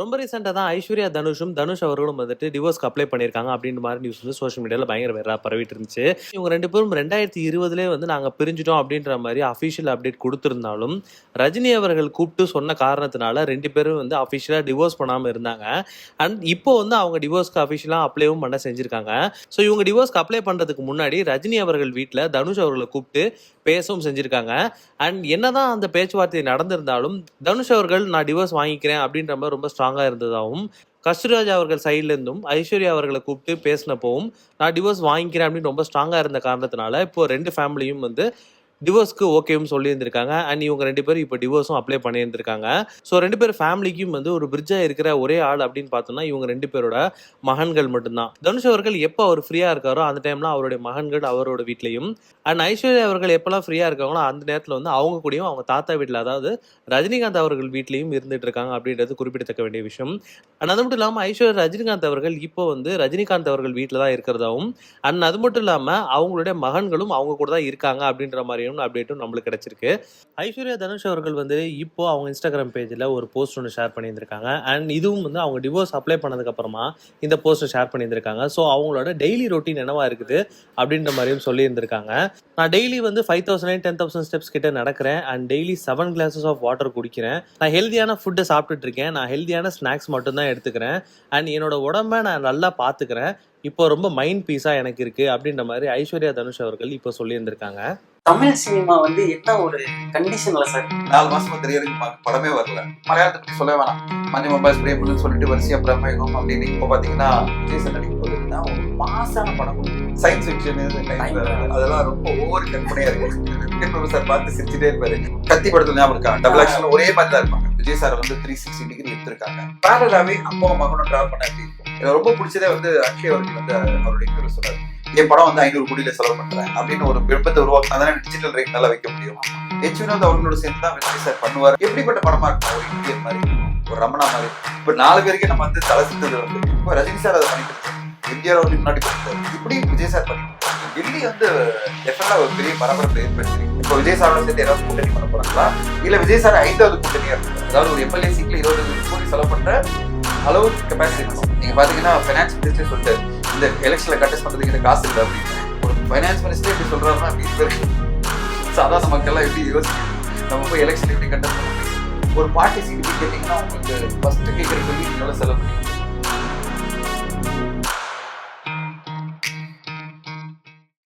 ரொம்ப ரீசெண்டா தான் ஐஸ்வர்யா தனுஷும், தனுஷ் அவர்களும் வந்துட்டு டிவோர்ஸ்க்கு அப்ளை பண்ணியிருக்காங்க அப்படின்ற மாரி நியூஸ் வந்து சோஷியல் மீடியால பயங்கர வைரலா பரவிட்டு இருந்துச்சு. இவங்க 2 பேரும் 2020லயே வந்து நாங்க பிரிஞ்சுட்டோம் அப்படின்ற மாரி அஃபிஷியல் அப்டேட் குடுத்திருந்தாலும், ரஜினி அவர்கள் கூப்ட்டு சொன்ன காரணத்தினால 2 பேரும் வந்து அஃபிஷியலா டிவோர்ஸ் பண்ணாம இருந்தாங்க. அண்ட் இப்போ வந்து அவங்க டிவோர்ஸ்க்கு அஃபிஷியலா அப்ளைவும் பண்ண செஞ்சிருக்காங்க. ஸோ இவங்க டிவோர்ஸ்க்கு அப்ளை பண்றதுக்கு முன்னாடி ரஜினி அவர்கள் வீட்ல தனுஷ் அவர்கள கூப்ட்டு பேசவும் செஞ்சிருக்காங்க. அண்ட் என்னதான் அந்த பேச்சுவார்த்தை நடந்திருந்தாலும், தனுஷ் அவர்கள் நான் டிவோர்ஸ் வாங்கிக்கிறேன் அப்படின்ற மாரி ரொம்ப ஸ்ட்ராங்கா இருந்ததாவும், கஸ்தூரிராஜ் அவர்கள் சைட்ல இருந்தும் ஐஸ்வர்யா அவர்கள கூப்ட்டு பேசினப்பவும், நான் டிவோர்ஸ் வாங்கிக்கிறேன் அப்படின்னு ரொம்ப ஸ்ட்ராங்கா இருந்த காரணத்தினால, இப்போ 2 ஃபேமிலியும் வந்து டிவோர்ஸ்க்கு ஓகேவும் சொல்லியிருந்திருக்காங்க. அண்ட் இவங்க 2 பேரும் இப்போ டிவோர்ஸும் அப்ளை பண்ணியிருந்திருக்காங்க. ஸோ 2 பேர் ஃபேமிலிக்கும் வந்து ஒரு பிரிட்ஜா இருக்கிற ஒரே ஆள் அப்படின்னு பார்த்தோம்னா, இவங்க 2 பேரோட மகன்கள் மட்டும்தான். தனுஷ் அவர்கள் எப்போ அவர் ஃப்ரீயா இருக்காரோ அந்த டைம்ல அவருடைய மகன்கள் அவரோட வீட்லயும், அண்ட் ஐஸ்வர்யா அவர்கள் எப்பெல்லாம் ஃப்ரீயா இருக்காங்களோ அந்த நேரத்துல வந்து அவங்க கூடயும் அவங்க தாத்தா வீட்ல, அதாவது ரஜினிகாந்த் அவர்கள் வீட்லயும் இருந்துட்டு இருக்காங்க அப்படின்றது குறிப்பிடத்தக்க வேண்டிய விஷயம். அண்ட் அது மட்டும் இல்லாம ஐஸ்வர்யா ரஜினிகாந்த் அவர்கள் இப்போ வந்து ரஜினிகாந்த் அவர்கள் வீட்ல தான் இருக்கிறதாவும், அண்ட் அது மட்டும் இல்லாம அவங்களுடைய மகன்களும் அவங்க கூட தான் இருக்காங்க அப்படின்ற மாதிரியும் அப்டேட்டும் நம்மளுக்கு கிடைச்சிருக்கு. ஐஸ்வர்யா தனுஷ் அவர்கள் வந்து இப்போ அவங்க இன்ஸ்டாகிராம் பேஜ்ல ஒரு போஸ்ட் ஒன்று ஷேர் பண்ணியிருந்திருக்காங்க. அண்ட் இதுவும் வந்து அவங்க டிவோர்ஸ் அப்ளை பண்ணதுக்கு அப்புறமா இந்த போஸ்ட்டை ஷேர் பண்ணியிருந்திருக்காங்க. ஸோ அவங்களோட டெய்லி ரொட்டீன் என்னவா இருக்குது அப்படின்ற மாதிரியும் சொல்லியிருந்திருக்காங்க. நான் டெய்லி வந்து 5009 10,000 ஸ்டெப்ஸ் கிட்ட நடக்கிறேன். And daily 7 glasses of water குடிக்கிறேன். நான் ஹெல்தியான ஃபுட்டை சாப்பிட்டுட்டு இருக்கேன். நான் ஹெல்தியான ஸ்நாக்ஸ் மட்டும்தான் எடுத்துக்கிறேன். அண்ட் என்னோட உடம்ப நான் நல்லா பார்த்துக்கிறேன். இப்போ ரொம்ப மைண்ட் பீஸா எனக்கு இருக்கு அப்படின்ற மாதிரி ஐஸ்வர்யா தனுஷ் அவர்கள் இப்போ சொல்லியிருந்திருக்காங்க. தமிழ் சினிமா வந்து என்ன ஒரு கண்டிஷன்ல சார் 4 மாசமா தெரியறதுக்கு படமே வரல. மலையாளத்தை பத்தி சொல்ல வேணாம். மஞ்சள் மொபைல் ஸ்ப்ரே பண்ணு சொல்லிட்டு வரிசையா பிரமேகம் அப்படின்னு இப்போ பாத்தீங்கன்னா விஜய் சார் நடிக்கும் போதுன்னா ஒரு மாசான படம், சயின்ஸ் ஃபிக்ஷன் அதெல்லாம் ரொம்ப ஓவர் கற்பனையா இருக்கு. சார் பார்த்து சிரிச்சுட்டே இருப்பாரு. கத்தி படத்துல ஞாபகம் இருக்கா? டபுள் ஆக்ஷன் ஒரே மாதிரி தான் இருப்பாங்க. விஜய் சார் வந்து 360 டிகிரி எடுத்திருக்காங்க. பேரலாவே அப்பாவும் மகனும் டிராவல் பண்ண எப்படி இருக்கும். எனக்கு ரொம்ப பிடிச்சதே வந்து அக்ஷய் அவர்கள் வந்து அவருடைய இன்டர்வியூ சொல்றாரு, என் படம் வந்து 500 கோடியில செலவு பண்றேன் அப்படின்னு ஒரு விருப்பத்தை உருவாக்கினா தானே டிஜிட்டல் ரேட் நல்லா வைக்க முடியும். வினோத் அவர்களோட சேர்ந்து தான் விஜய் சார் பண்ணுவார். எப்படிப்பட்ட படமா இருக்கும்? ஒரு இந்தியன் மாதிரி, ஒரு ரமணா மாதிரி. இப்ப 4 பேருக்கே நம்ம வந்து தலை சித்தது வந்து இப்போ ரஜினி சார் அதை பண்ணிட்டு இந்தியா அவர்களுக்கு முன்னாடி கொடுத்தாரு. இப்படி விஜய் சார் பண்ணிட்டு டெல்லி வந்து டெஃபினட்டா ஒரு பெரிய பரபரப்பு ஏற்படுத்தி இப்போ விஜய் சாரோட சேர்த்து ஏதாவது கூட்டணி பண்ண போறாங்களா, இல்ல விஜய் சார் 5வது கூட்டணியா இருக்கும்? அதாவது ஒரு எம்எல்ஏ சீட்ல 20 கோடி செலவு பண்ற அளவு கெப்பாசிட்டி இருக்கும். நீங்க பாத்தீங்கன்னா பைனான்ஸ் மினிஸ்டர் சொல்லிட்டு இந்த எலெக்ஷன்ல கண்டெஸ்ட் பண்றதுக்கு இந்த காசு இல்லை அப்படின்னு ஒரு பைனான்ஸ் மினிஸ்டர் எப்படி சொல்றாருன்னா, சாதாரண மக்கள் எல்லாம் எப்படி யோசிக்கணும், நம்ம போய் எலெக்ஷன் எப்படி கண்டெஸ்ட் பண்ண முடியும்? ஒரு பார்ட்டி சீட்டு கேட்டீங்கன்னா உங்களுக்கு ஃபர்ஸ்ட் கேட்கற சொல்லி நல்லா செலவு பண்ணி